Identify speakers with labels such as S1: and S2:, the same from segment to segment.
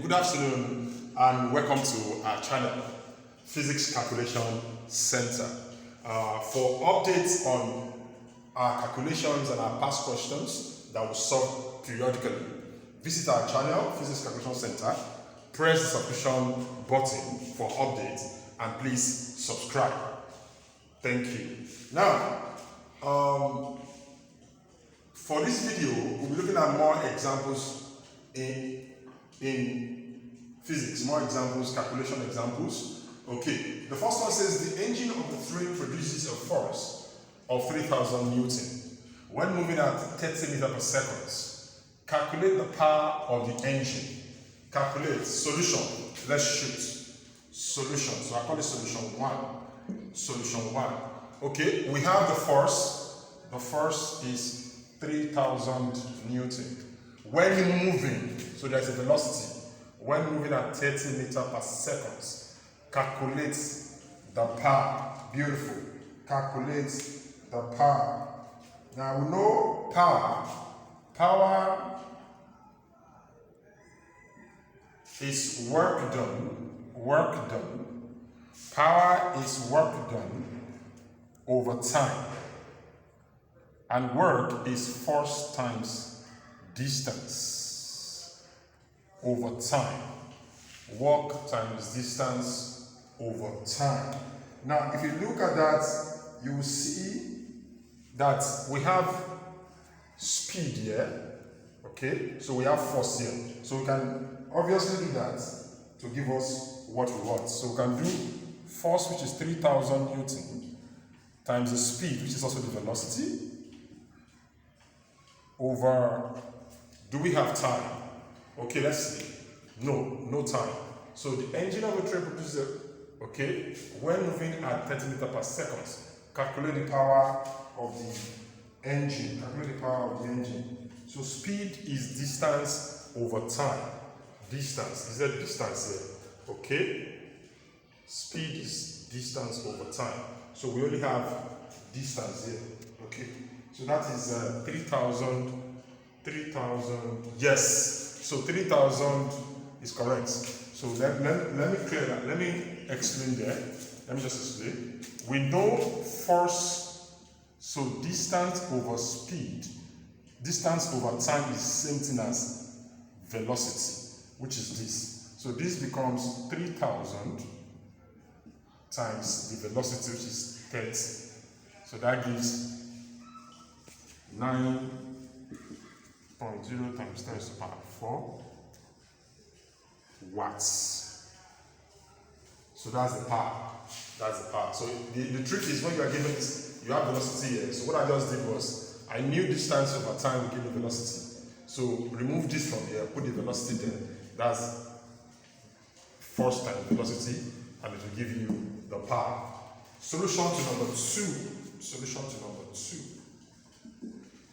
S1: good afternoon and welcome to our channel, Physics Calculation Center. For updates on our calculations and our past questions that we solve periodically, visit our channel, Physics Calculation Center, press the subscription button for updates, and please subscribe. Thank you. Now, for this video, we'll be looking at more examples in physics, more examples, calculation examples. Okay, the first one says the engine of the train produces a force of 3,000 Newton when moving at 30 meters per second. Calculate the power of the engine. Calculate. Solution. Let's shoot. Solution. So I call it solution 1. Solution 1. Okay, we have the force. The force is 3,000 Newton. When moving, so there's a velocity. When moving at 30 meters per second, calculate the power. Beautiful. Calculate the power. Now we know power. Power is work done. Work done. Power is work done over time. And work is force times distance over time. Work times distance over time. Now, if you look at that, you will see that we have speed here. Okay, so we have force here. So we can obviously do that to give us what we want. So we can do force, which is 3,000 Newton, times the speed, which is also the velocity, over, do we have time? Okay, let's see. No time. So the engine of a train produces, okay, when moving at 30 meters per second, calculate the power of the engine. Calculate the power of the engine. So speed is distance over time. Distance. Is that distance here? Okay. Speed is distance over time. So we only have distance here. Okay. So that is 3,000. Yes. So 3,000 is correct. So let me clear that. Let me explain there. Let me just explain. We know force, so distance over speed, distance over time is same thing as velocity, which is this. So this becomes 3,000 times the velocity, which is 30. So that gives 9.0 times 10 to the power 4 watts. So that's the power. That's the power. So the trick is when you are given this, you have velocity here. So what I just did was, I knew distance over time will give me velocity. So remove this from here, put the velocity there. That's force times velocity, and it will give you the power. Solution to number 2. Solution to number 2.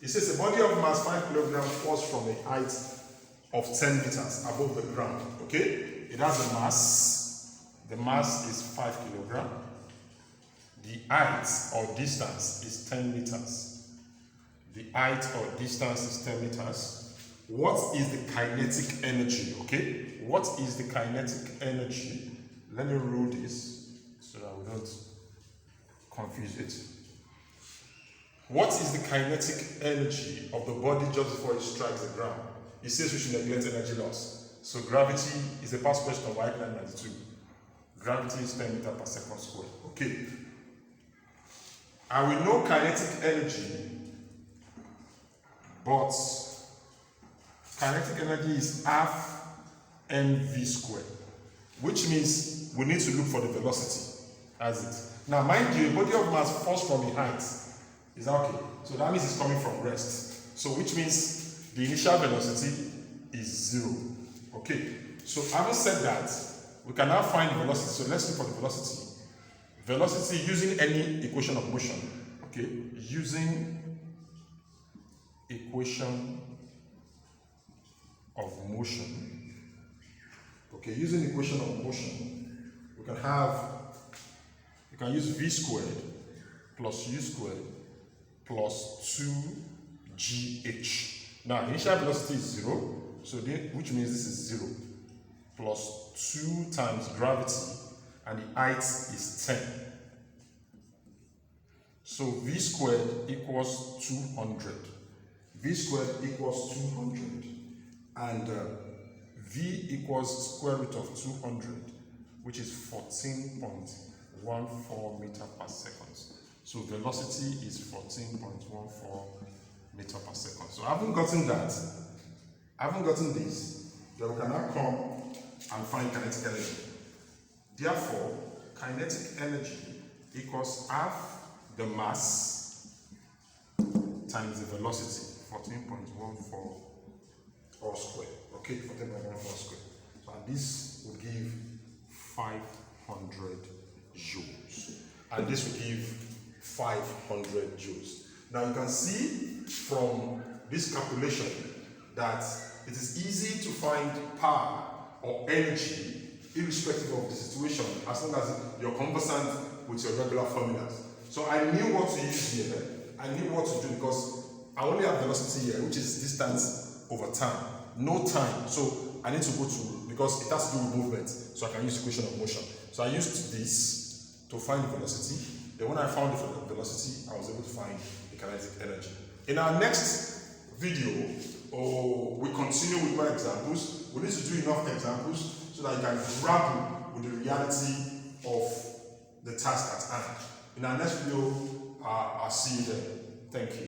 S1: It says a body of mass 5 kilograms falls from a height of 10 meters above the ground. Okay? It has a mass. The mass is 5 kilograms. The height or distance is 10 meters. The height or distance is 10 meters. What is the kinetic energy? Okay? What is the kinetic energy? Let me rule this so that we don't confuse it. What is the kinetic energy of the body just before it strikes the ground? It says we should neglect energy loss. So gravity is a past question of Y92. Gravity is 10 meters per second squared. Okay. And we know kinetic energy, but kinetic energy is half mv squared, which means we need to look for the velocity as it. Now, mind you, a body of mass falls from a height. Is that okay? So that means it's coming from rest. So which means the initial velocity is 0. Okay. So having said that, we can now find the velocity. So let's look for the velocity. Velocity using any equation of motion. Okay. Using equation of motion. Okay. Using equation of motion, we can use v squared plus u squared plus 2gh. Now, initial velocity is 0, so which means this is 0. plus 2 times gravity, and the height is 10. So V squared equals 200. V squared equals 200. And V equals square root of 200, which is 14.14 meter per second. So velocity is 14.14 meter per second. So I haven't gotten that. I haven't gotten this. Then we can now come and find kinetic energy. Therefore, kinetic energy equals half the mass times the velocity, 14.14 all square. Okay, 14.14 square. So and this will give 500 joules. And this will give 500 joules. Now you can see from this calculation that it is easy to find power or energy irrespective of the situation, as long as you're conversant with your regular formulas. So I knew what to use here. I knew what to do because I only have velocity here, which is distance over time, no time. So I need to go to, because it has to do with movement, so I can use equation of motion. So I used this to find the velocity. Then when I found the velocity, I was able to find the kinetic energy. In our next video, we continue with more examples. We need to do enough examples so that you can grapple with the reality of the task at hand. In our next video, I'll see you there. Thank you.